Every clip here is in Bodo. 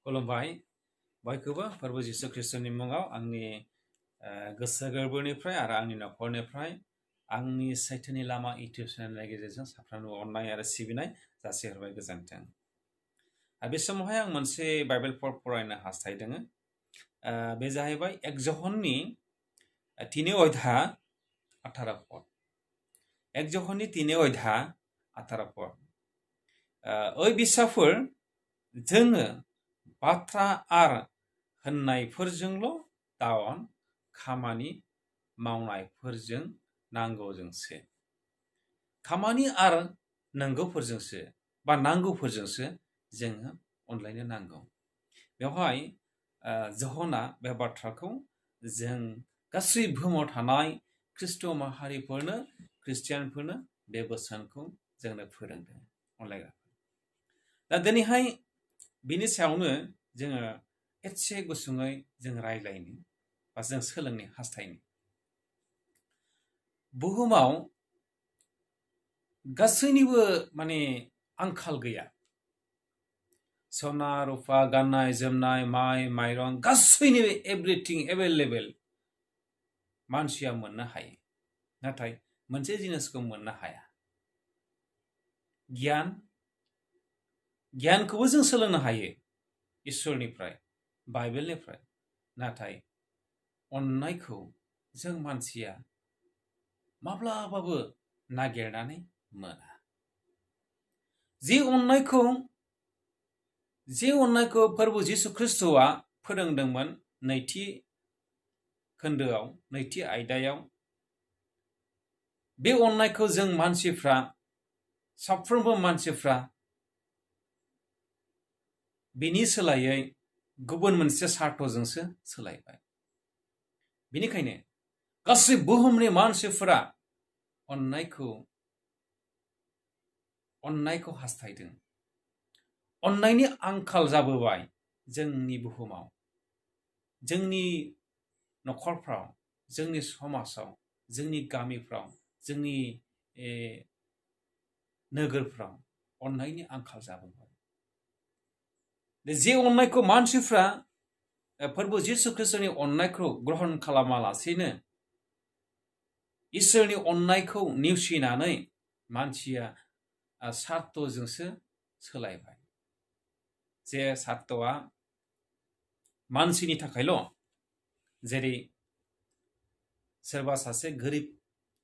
खुलुमबाय बयखौबो फोरबो जिसु ख्रिस्टनि मुङाव आंनि गोसो गोरबोनिफ्राय आरो आंनि नखरनिफ्राय आंनि सैथोनि लामा इउटुब चेनेलनि गेजेरजों साफ्रोमबो अननाय आरो सिबिनाय जासिहरबाय गोजोन्थों। बे समावहाय आं मोनसे बाइबेल फरायनो हास्थायदों। बे जाहैबाय एक जहननि 3 अध्याय 18 पद। एक जहननि 3 अध्याय 18 पद। ओइ बिसाफोर जोङो बाथ्रा आर होननायफोरजोंल' दावन खामानि मावनायफोरजों नांगौजोंसो। खामानि आर नंगौफोरजोंसो बा नांगौफोरजोंसो जोङो अनलायनो नांगौ। बेवहाय जहना बे बाथ्राखौ जों गासै बुहुमाव थानाय ख्रिस्ट' माहारिफोरनो ख्रिस्टियानफोरनो बे बोसोनखौ जोंनो फोरोंदों अनलायग्रा। दा दिनैहाय बिनि सायावनो जोङो एसे गुसुङै जों रायज्लायनो बा जों सोलोंनो हास्थायनो। बुहुमाव गासैनिबो आंखाल गैया। सना रुफा गाननाय जोमनाय माइ माइरं गासैनिबो एभ्रिथिं एभेलेबेल मानसिया मोननो हायो। नाथाय मोनसे जिनिसखौ मोननो हाया। गियानखौबो जों सोलोंनो हायो इसोरनिफ्राय बाइबेलनिफ्राय। नाथाय अननायखौ जों मानसिया माब्लाबाबो नागिरनानै मोना। जे अननायखौ प्रभु जिसु ख्रिस्ट'आ फोरोंदोंमोन नैथि खोन्दोआव नैथि आयदायाव, बे अननायखौ जों मानसिफ्रा साफ्रोमबो मानसिफ्रा बिनि सोलायै गुबुन मोनसे सार्थजोंसो सोलायबाय। बेनिखायनो गासै बुहुमनि मानसिफोरा अननायखौ हास्थायदों। अननायनि आंखाल जाबोबाय जोंनि बुहुमाव, जोंनि नखरफ्राव, जोंनि समाजाव, जोंनि गामिफ्राव, जोंनि नोगोरफ्राव अननायनि आंखाल जाबोबाय। जे अननायखौ मानसिफ्रा प्रभु जिसु ख्रिस्टनि अननायखौ ग्रहण खालामालासेनो इसोरनि अननायखौ नेवसिनानै मानसिया सार्थजोंसो सोलायबाय। जे सार्थआ मानसिनि थाखायल', जेरै सोरबा सासे गोरिब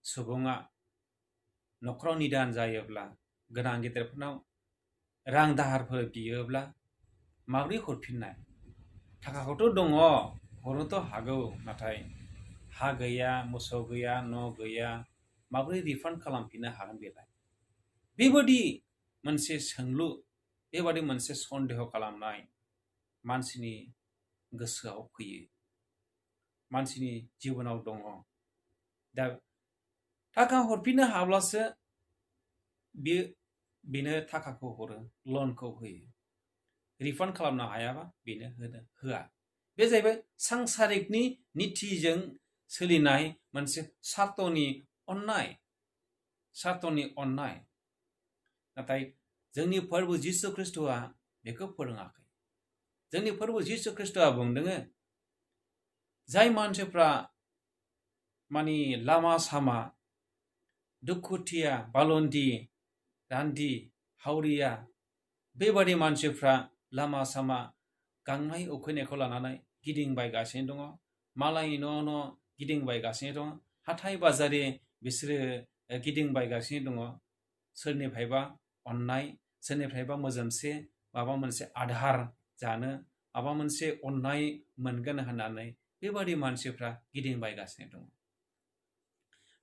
सुबुङा न'खराव निदान जायोब्ला, गोनां गेदेरफोरनाव रां दाहारफोर बियोब्ला माबोरै हरफिननाय? थाखाखौथ' दङ, हरनोथ' हागौ, नाथाय हा गैया, मोसौ गैया, न' गैया, माबोरै रिफान्ड खालामफिननो हागोन बेलाय? बेबादि मोनसे सोंलु, बेबादि मोनसे सन्देह खालामनाय मानसिनि गोसोआव फैयो, मानसिनि जिबनाव दङ। दा थाखा हरफिननो हाब्लासो बेनो थाखाखौ हरो, लनखौ होयो। रिफान्ड खालामनो हायाबा बेनो होआ। बे जाहैबाय सांसारिकनि नितिजों सोलिनाय मोनसे सार्थनि अननाय। नाथाय जोंनि प्रभु जिसु ख्रिस्ट'आ बेखौ फोरोङाखै। जोंनि प्रभु जिसु ख्रिस्ट'आ बुंदों, जाय मानसिफ्रा लामा सामा दुखुथिया, बालन्दि, रान्दि, हावरिया, बेबादि मानसिफ्रा लामा सामा गांनाय उखैनायखौ लानानै गिदिंबायगासिनो दङ, मालायनि न' गिदिंबायगासिनो दङ, हाथाय बाजारे बिसोरो गिदिंबायगासिनो दङ। सोरनिफ्रायबा अननाय, सोरनिफ्रायबा मोजोमसे माबा मोनसे आधार जानो, माबा मोनसे अननाय मोनगोन होननानै बेबादि मानसिफ्रा गिदिंबायगासिनो दङ।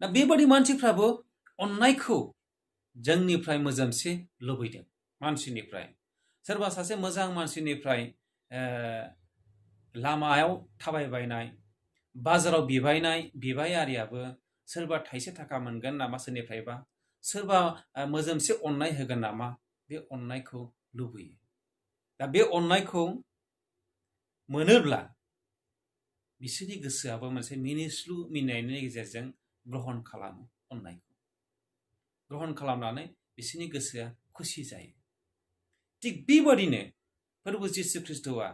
दा बेबादि मानसिफ्राबो अननायखौ जोंनिफ्राय मोजोमसे लुबैदों। मानसिनिफ्राय सोरबा सासे मोजां मानसिनिफ्राय लामायाव थाबायबायनाय, बाजाराव बिबायारियाबो सोरबा थाइसे थाखा मोनगोन नामा सोरनिफ्रायबा, सोरबा मोजोमसे अननाय होगोन नामा, बे अननायखौ लुबैयो। दा बे अननायखौ मोनोब्ला बिसोरनि गोसोआबो मोनसे मिनिस्लु मिनिनायनि गेजेरजों ग्रहण खालामो। अननायखौ ग्रहण खालामनानै बिसोरनि गोसोआ खुसि जायो। थिग बेबादिनो फोरबो जिसु ख्रिस्ट'आ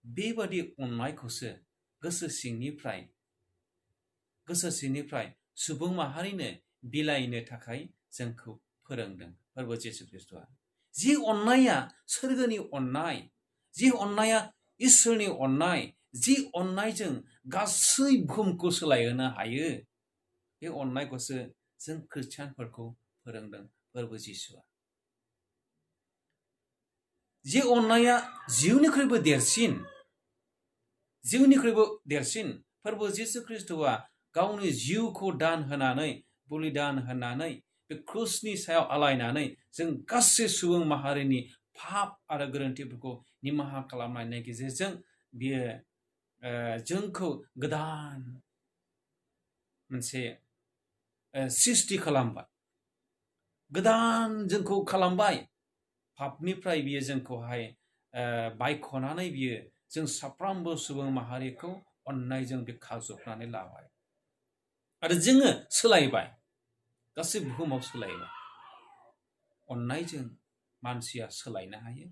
बेबादि अननायखौसो गोसो सिंनिफ्राय सुबुं माहारिनो बिलाइनो थाखाय जोंखौ फोरोंदों। फोरबो जिसु ख्रिस्ट'आ जि अननाया सोरगोनि अननाय, जि अननाया इसोरनि अननाय, जि अननायजों गासै बुहुमखौ सोलायहोनो हायो, बे अननायखौसो जों खृष्टियानफोरखौ फोरोंदों फोरबो जिसुआ। जि अननाया जिउनिख्रुइबो देरसिन फोरबो जिसु ख्रिस्ट'आ गावनि जिउखौ दान होनानै, बलिदान होनानै, बे क्रुसनि सायाव आलायनानै जों गासै सुबुं माहारिनि पाप आरो गोरोन्थिफोरखौ निमाहा खालामनायनि गेजेरजों बियो जोंखौ गोदान मोनसे सृष्टि खालामबाय, गोदान जोंखौ खालामबाय। पापनिफ्राय बियो जोंखौहाय बायख'नानै बियो जों साफ्रोमबो सुबुं माहारिखौ अननायजों बे खाजबनानै लाबाय आरो जोङो सोलायबाय, गासै बुहुमाव सोलायबाय। अननायजों मानसिया सोलायनो हायो।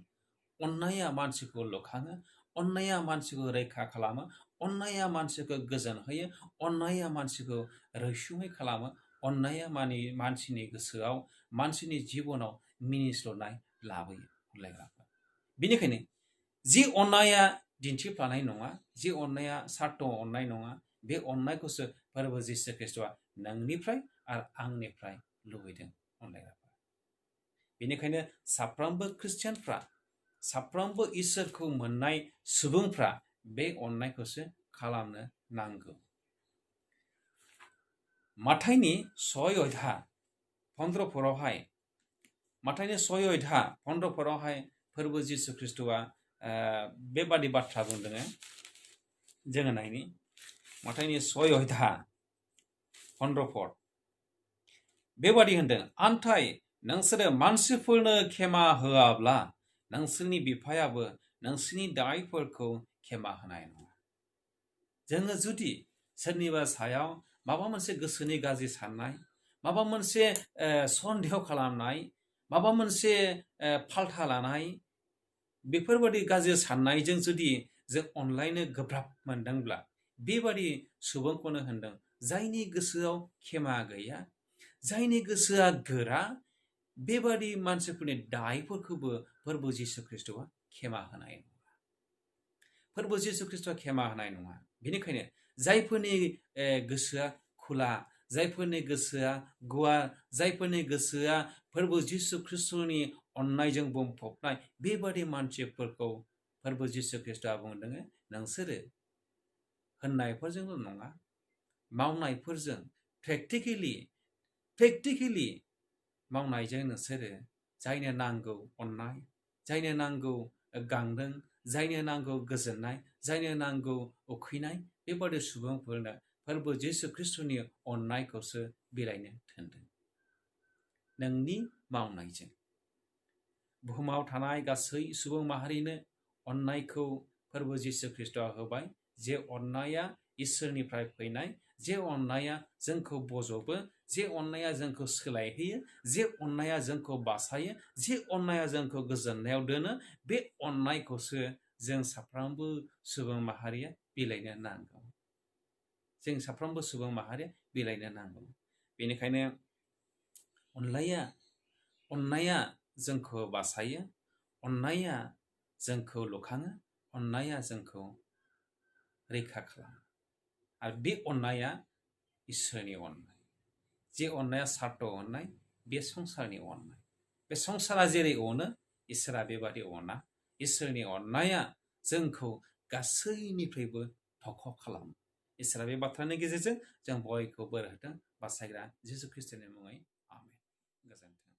अननाया मानसिखौ लुखाङो, अननाया मानसिखौ रैखा खालामो, अननाया मानसिखौ गोजोन होयो, अननाया मानसिखौ रैसुमै खालामो, अननाया मानसिनि गोसोआव, मानसिनि जिबनाव मिनिस्लुनाय लाबोयो। बेनिखायनो जि अननाया दिन्थिफ्लानाय नङा, जि अननाया सार्थ अननाय नङा, बे अननायखौसो फोरबो जिसु ख्रिस्ट'आ नोंनिफ्राय आरो आंनिफ्राय लुबैदों। अनलायग्राफ्रा बेनिखायनो साफ्रोमबो खृष्टियानफ्रा, साफ्रोमबो इसोरखौ मोननाय सुबुंफ्रा बे अननायखौसो खालामनो नांगौ। माथाइनि 6:15 फोरबो जिसु ख्रिस्ट'आ बेबादि बाथ्रा बुंदों। जोङो नायनि माथाइनि 6:15 बेबादि होनदों, आन्थाय नोंसोरो मानसिफोरनो क्षेमा होआब्ला नोंसोरनि बिफायाबो नोंसोरनि दायफोरखौ क्षेमा होनाय नङा। जोङो जुदि सोरनिबा सायाव माबा मोनसे गोसोनि गाज्रि साननाय, माबा मोनसे सन्देह खालामनाय, माबा मोनसे फाल्था लानाय, बेफोरबादि गाज्रि साननायजों जुदि जों अनलायनो गोब्राब मोनदोंब्ला, बेबादि सुबुंखौनो होनदों जायनि गोसोआव क्षेमा गैया, जायनि गोसोआ गोरा, बेबादि मानसिफोरनि दायफोरखौबो फोरबो जिसु ख्रिस्ट'आ क्षेमा होनाय नङा। फोरबो जिसु ख्रिस्ट'आ क्षेमा होनाय नङा। बेनिखायनो जायफोरनि गोसोआ खुला, जायफोरनि गोसोआ गुवार, जायफोरनि गोसोआ फोरबो जिसु ख्रिस्ट'नि अननायजों बुंफबनाय, बेबादि मानसिफोरखौ फोरबो जिसु ख्रिस्ट'आ बुंदों, नोंसोरो होननायफोरजोंल' नङा, मावनायफोरजों प्रेक्टिकेलि मावनायजों नोंसोरो जायनो नांगौ अननाय, जायनो नांगौ गांदों, जायनो नांगौ गोजोननाय, जायनो नांगौ उखैनाय, बेबादि सुबुंफोरनो फोरबो जिसु ख्रिस्ट'नि अननायखौसो बिलाइनो थिनदों। नोंनि मावनायजों बुहुमाव थानाय गासै सुबुं माहारिनो अननायखौ फोरबो जिसु ख्रिस्ट'आ होबाय। जे अननाया इसोरनिफ्राय फैनाय, जे अननाया जोंखौ बजबो, जे अननाया जोंखौ सोलायहोयो, जे अननाया जोंखौ बासायो, जे अननाया जोंखौ गोजोननायाव दोनो, बे अननायखौसो जों साफ्रोमबो सुबुं माहारिया बिलाइनो नांगौ। जों साफ्रोमबो सुबुं माहारिया बिलाइनो नांगौ। बेनिखायनो अननाया जोंखौ बासायो, अननाया जोंखौ लुखाङो, अननाया जोंखौ रैखा खालामो। आरो बे अननाया इसोरनि अननाय। जे अननाया सार्थ अननाय, बे संसारनि अननाय। बे संसारा जेरै अनो, इसोरा बेबादि अना। इसोरनि अननाया जोंखौ गासैनिफ्रायबो थख' खालामो। इसोरा बे बाथ्रानि गेजेरजों जों बयखौ बोर होथों। बासायग्रा जिसु ख्रिस्ट'नि मुङै आमेन। गोजोन्थों।